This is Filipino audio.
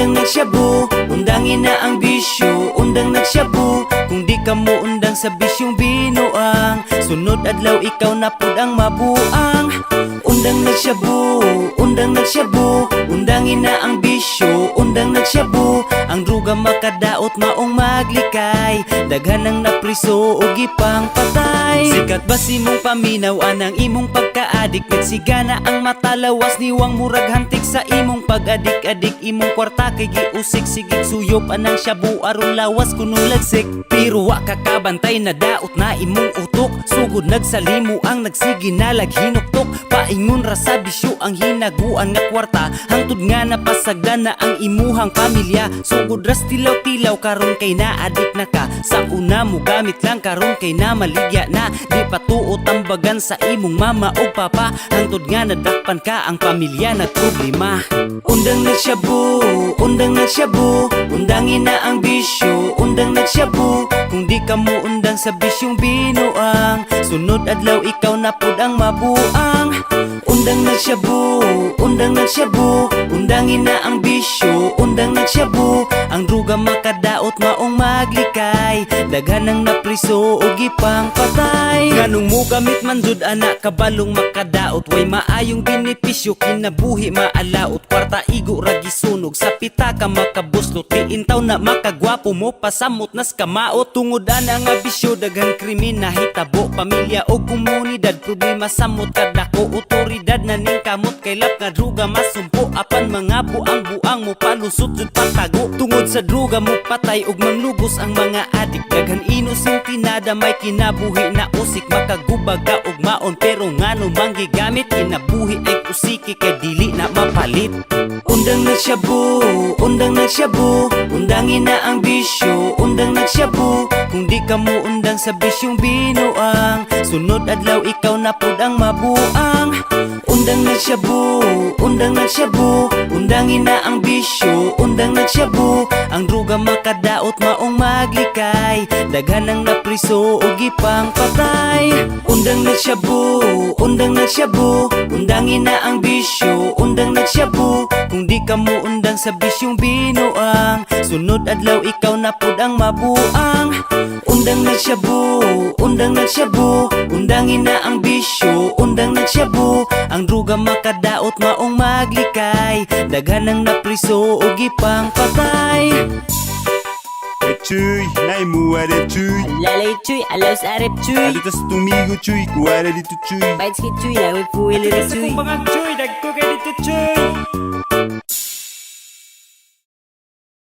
undang nagsyabu, undangin na ang bisyo, undang nagsyabu. Kung di ka mo undang sa bisyong binuang, sunod adlaw ikaw na pud ang mabuang. Undang nagsyabu, undang nagsyabu, undangin na ang bisyo, undang nagsyabu. Ang druga makadaot maong maglikay, daghan ang napriso ug ipang patay. Sikat ba si mong paminaw anang imong pagkaadik, nagsigana ang matalawas niwang murag hantik sa imong pag-adik-adik. Imong kwarta kay giusik sigig suyop anang syabu aron lawas kuno lagsik. Pero wa kakabantay na daot na imong utok, sugod nagsalimo ang nagsigi na laghinuktok. Paingon ra sa bisyo ang hinaguan nga kwarta, hangtod nga napasagdan na ang imuhang pamilya. Sugod ras tilaw-tilaw karon kay naadik na ka, sa una mo gamit lang karon kay na maligya na. Di patuot tambagan sa imong mama o papa, hangtod nga nadakpan ka ang pamilya nagproblema. Undang nagsyabu, undang nagsyabu, undangin na ang bisyo, undang nagsyabu. Kung di ka mo undang sa bisyong binuang, sunod adlaw ikaw na pud ang mabuang. Undang nagsyabu, undang nagsyabu, undangin na ang bisyo, undang nagsyabu. Ang druga makadaot maong maglikay, daghan ang napriso ug ipang patay. Nganong mo gamit man jud anak kabalong makadaot, way maayong benepisyo kinabuhi maalaot. Kwarta igo ra gisunog sa pita ka makabuslot, tiintaw na makagwapo mo pasamot nas kamaot. Tungod ana nga bisyo daghan krimen na hitabo, pamilya o komunidad problema samot kadako. Otoridad na ning kamot kay lap nga druga masumpo, apan mga buang-buang mo palusot jud patago. Tungod sa druga mo patay ug manlugos ang mga adik, daghan inosente nada may kinabuhi na usik. Makagubag ka ug maon pero ngano manggigamit, kinabuhi ay usiki kay dili na mapalit. Undang nagsyabu, undang nagsyabu, undangin na ang bisyo, undang nagsyabu. Kung di ka mo undang sa bisyong binuang, sunod adlaw ikaw na pud ang mabuang. Undang nagsyabu, undang nagsyabu, undangin na ang bisyo, undang nagsyabu. Ang druga makadaot maong maglikay, daghan ang napriso ug ipang patay. Undang nagsyabu, undang nagsyabu, undangin na ang bisyo, undang nagsyabu. Kung di ka mo undang sa bisyong binuang, sunod adlaw ikaw na pud ang mabuang. Undang nagsyabu, undang nagsyabu, undangin na ang bisyo, undang nagsyabu. Ang druga makadaot maong maglikay, daghan ang napriso ug ipang patay. Cuy, nai muare cuy. Lalay cuy, alaus arep cuy. Alitas tumigo cuy, kuara dito cuy. Bites ki cuy, lawe puwele re cuy. Cuy, dagko kay dito cuy.